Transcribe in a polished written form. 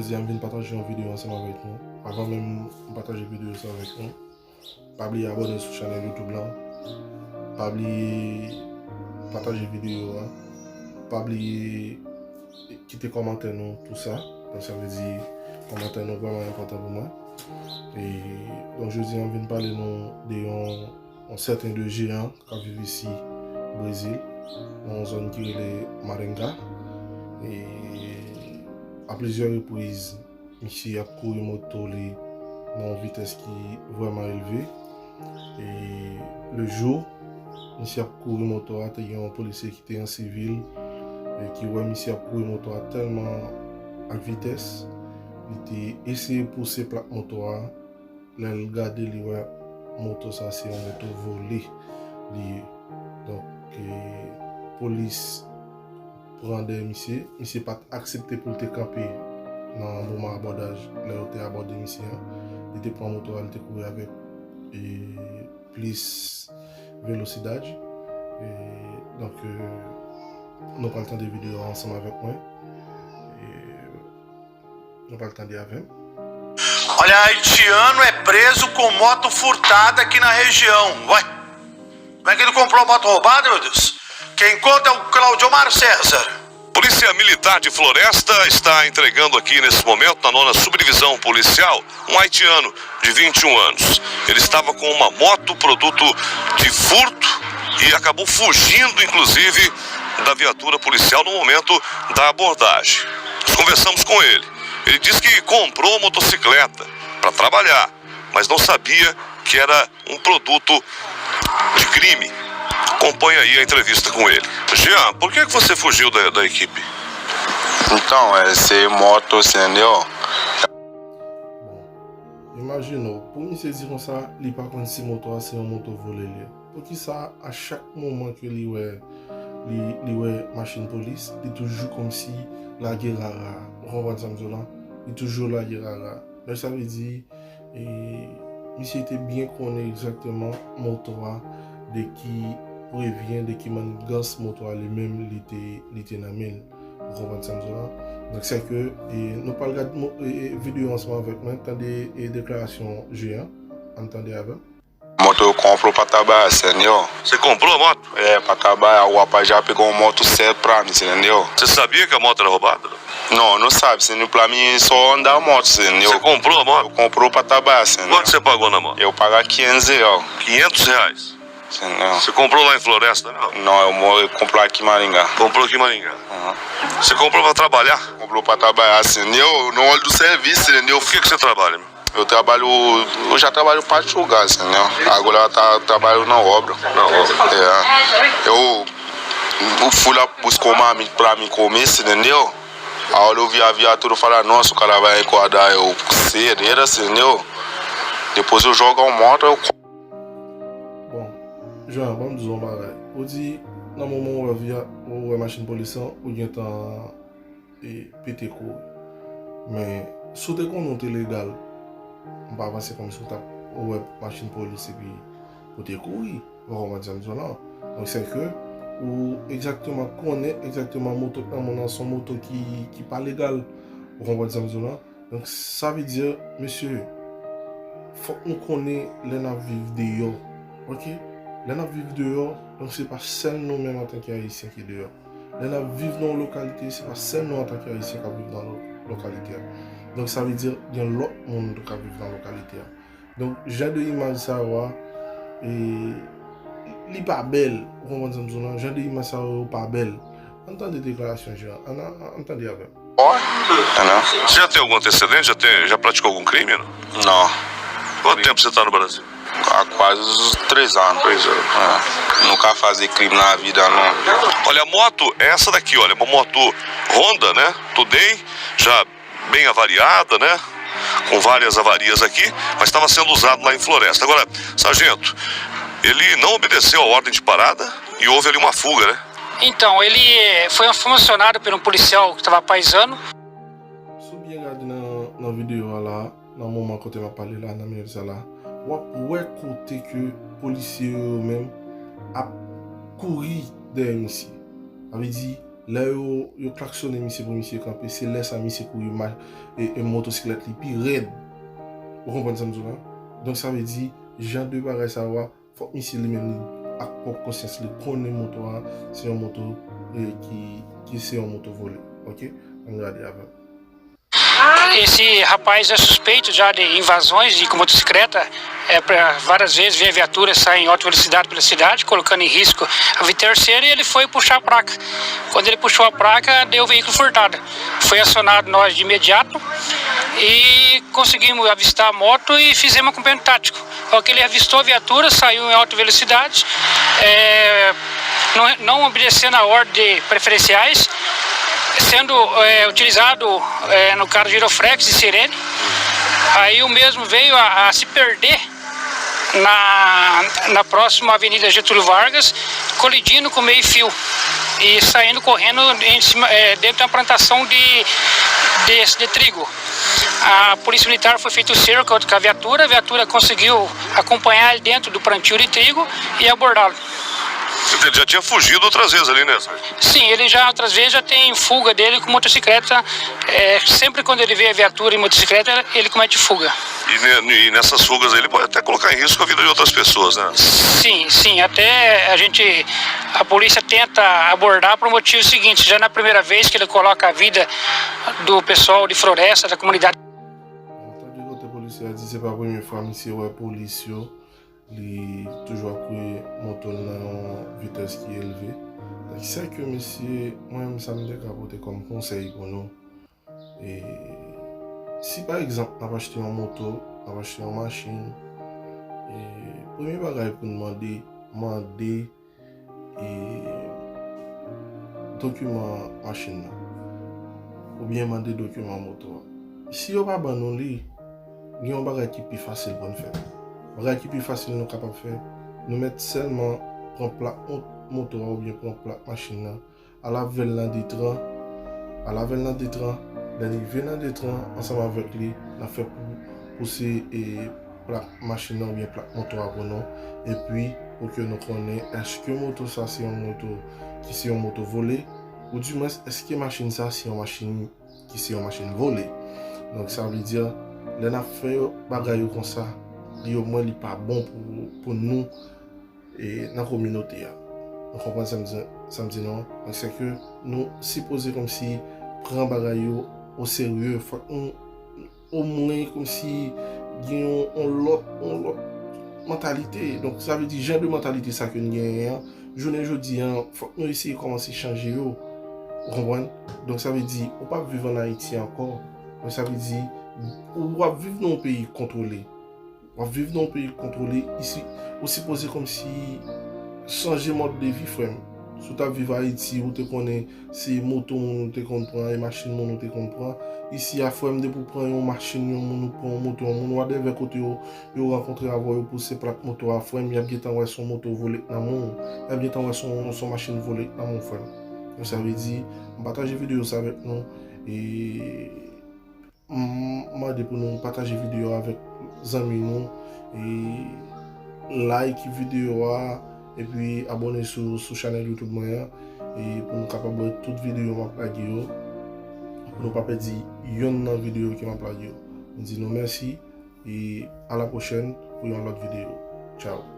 dis, je viens partager une vidéo ensemble avec nous. Avant même de partager une vidéo ensemble avec nous, pas oublier abonner sur la chaîne YouTube là. Pas oublier partager la vidéo. Pas oublier quitter commentaire nous, tout ça. Donc ça veut dire commentaire nous vraiment important pour moi. Et donc je dis, on vient parler d'un certain de géant qui vit ici au Brésil, dans une zone qui est les Marenga. Et à plusieurs reprises, monsieur a couru moto dans une vitesse qui est vraiment élevée. Et le jour, monsieur a couru moto, il y a un policier qui était en civil et qui voit monsieur a couru moto tellement à vitesse, il était essayé de pousser plaque moto. Là, il regarde la moto, ça c'est une moto volée. Donc, la police prend des monsieur pas accepté pour te camper dans le moment abordage. Là, il était abordé monsieur. Il était prend moto, il était couru avec plus vélocité. Donc, nous pas le temps de vidéo ensemble avec moi. Não vai entender a ver. Olha, haitiano é preso com moto furtada aqui na região. Ué, como é que ele comprou moto roubada, meu Deus? Quem conta é o Claudiomar César. Polícia Militar de Floresta está entregando aqui nesse momento, na 9ª Subdivisão Policial, um haitiano de 21 anos. Ele estava com uma moto, produto de furto, e acabou fugindo, inclusive, da viatura policial no momento da abordagem. Nós conversamos com ele. Ele disse que comprou motocicleta para trabalhar, mas não sabia que era um produto de crime. Acompanhe aí a entrevista com ele. Jean, por que você fugiu da equipe? Então, essa moto, entendeu? Bon, imaginez, pour nous se dire ça, il pas contre si moto c'est un moto volé. Pour qui ça, à chaque moment que il ouais machine police, il est toujours comme si la guerre il est toujours la guerre. Donc ça veut dire, monsieur était bien connu exactement moto de qui prévient, de qui manigance moto lui-même, il était dans le donc c'est que nous parlons de vidéo ensemble avec moi, entendez des déclarations géantes, entendez avec. Moto eu compro para trabalhar, entendeu? Você comprou a moto? É, para trabalhar. O rapaz já pegou uma moto certa para mim, entendeu? Você sabia que a moto era roubada? Não, não sabe, entendeu? Para mim só andar a moto, entendeu? Você comprou a moto? Eu comprou para trabalhar, entendeu? Quanto você pagou na moto? Eu pago R$500. R$500? Entendeu? Você comprou lá em Floresta? Não, eu compro aqui em Maringá. Comprou aqui em Maringá. Uhum. Você comprou para trabalhar? Comprou para trabalhar, entendeu? No olho do serviço, entendeu? O que você trabalha, meu? Eu já trabalho para enxugar, entendeu? Agora eu trabalho na obra. Na obra? É. Eu fui lá buscar uma amiga para me comer, entendeu? A hora eu vi a viatura e falei, nossa, o cara vai acordar eu cedo, entendeu? Depois eu jogo a moto, eu... Bon, Jean, vamos dizer uma coisa. Eu disse, no moment où la machine policière, où il y a un pété court. Mais, si tu es légal, on va avancer comme ça, ou machine police et puis pour te courir, on va dire ça. Donc c'est que ou exactement connaît exactement moto son moto qui pas légal, on va dire ça. Donc ça veut dire monsieur, faut qu'on connaît les gens vivent dehors, ok? Les gens vivent dehors, donc c'est pas seul nous même en tant qu'haïtiens qui est dehors. Les gens vivent dans la localité, c'est pas seul nous en tant qu'haïtiens qui vivent dans la localité. Donc ça veut dire qu'il y a l'autre monde qui vit dans la localité. Donc j'ai de l'image ça et il n'est pas belle. J'ai de l'image ça pas belle. Entendez des déclarations, entendez avec. Você já tem algum antecedente? Já praticou algum crime? Não. Quanto tempo você está no Brasil? Há quase 3 anos. 3 anos. É. Nunca fazer crime na vida, não. Olha, a moto é essa daqui, olha, uma moto Honda, né? Today, já bem avariada, né? Com várias avarias aqui, mas estava sendo usado lá em Floresta. Agora, sargento, ele não obedeceu a ordem de parada e houve ali uma fuga, né? Então, ele foi funcionado por um policial que estava paisano. Se bien regarder dans la vidéo là, dans le moment quand tu m'as parlé là, dans le ça là, ouais côté que policier même a couru derrière monsieur. Ça veut dire là yo klaxonné monsieur pour monsieur camper, c'est là ça monsieur pour une motocyclette puis raide. Vous comprenez ça là? Donc ça veut dire Jean de bagaille savoir faut monsieur lui-même à propre conscience le connaît moto c'est un moto qui c'est un moto volé. OK? On regarde avant. Esse rapaz é suspeito já de invasões de motocicleta. Várias vezes vê viaturas saem em alta velocidade pela cidade, colocando em risco a vida terceira, e ele foi puxar a placa. Quando ele puxou a placa, deu o veículo furtado. Foi acionado nós de imediato e conseguimos avistar a moto e fizemos um acompanhamento tático. Ao que ele avistou a viatura, saiu em alta velocidade, não obedecendo a ordem de preferenciais, sendo utilizado no caso giroflex e sirene. Aí o mesmo veio a se perder na próxima Avenida Getúlio Vargas, colidindo com o meio-fio e saindo correndo em cima, dentro da plantação de trigo. A Polícia Militar foi feito o cerco com a viatura conseguiu acompanhar ele dentro do plantio de trigo e abordá-lo. Ele já tinha fugido outras vezes ali, né? Sim, ele já outras vezes já tem fuga dele com motocicleta. Sempre quando ele vê a viatura em motocicleta, ele comete fuga. E nessas fugas ele pode até colocar em risco a vida de outras pessoas, né? Sim, até a polícia tenta abordar por motivo seguinte, já na primeira vez que ele coloca a vida do pessoal de floresta, da comunidade. A polícia dit c'est pas la première fois que la police li toujours pris moto dans vitesse qui est élevée. C'est que monsieur, moi-même ça me décapote comme conseil pour nous. Et si par exemple on va acheter une moto, on va acheter une machine, et premier bagage pour demander document machine ou bien demander document moto. Si on va abandonner, il y a un bagage qui est plus facile pour nous faire. Le bagage qui est plus facile nous capable de faire, nous mettre seulement prendre plaque moto ou bien prendre plaque machine à la veille des trains, d'arriver dans des trains ensemble avec lui, on fait pour pousser plaque machine ou bien plaque moto pour nous, et puis pour que nous connaissions est-ce que moto ça c'est une moto qui c'est une moto volée ou du moins est-ce que machine ça c'est une machine qui c'est une machine volée. Donc ça veut dire les affaires bagaille comme ça, au moins il pas bon pour nous et dans la communauté. Vous comprenez ça me dit non. Donc c'est que nous supposer comme si prend bagaille au sérieux, au moins comme si on l'autre mentalité. Donc ça veut dire genre de mentalité ça que nous gagnons. Journée jeudi faut nous essayer commencer à changer vous comprenez. Donc ça veut dire on pas vivre en Haïti encore. Donc ça veut dire on va vivre dans un pays contrôlé. On va vivre dans un pays contrôlé ici. On supposé comme si changer mode de vie frère. Si tu vis à Haïti, où tu connais ces motos, on te comprend, les machines, on te comprend. Ici, à fois, pour prendre une machine, on prend une moto, on va des côté, on rencontre avant, pour ces plaques moto à fois, il y a bien temps son moto volée dans mon, il y a bien temps son machine volée dans mon frère. Donc ça veut dire, partager vidéo ça avec nous et moi pour nous partager vidéo avec les amis nous et like vidéo et puis abonner sur la chaîne YouTube moyen et pour nous capable de toute vidéo m'a plagué pour nous pas perdre une vidéo qui m'a plagué. On dit nous merci et à la prochaine pour une autre vidéo. Ciao.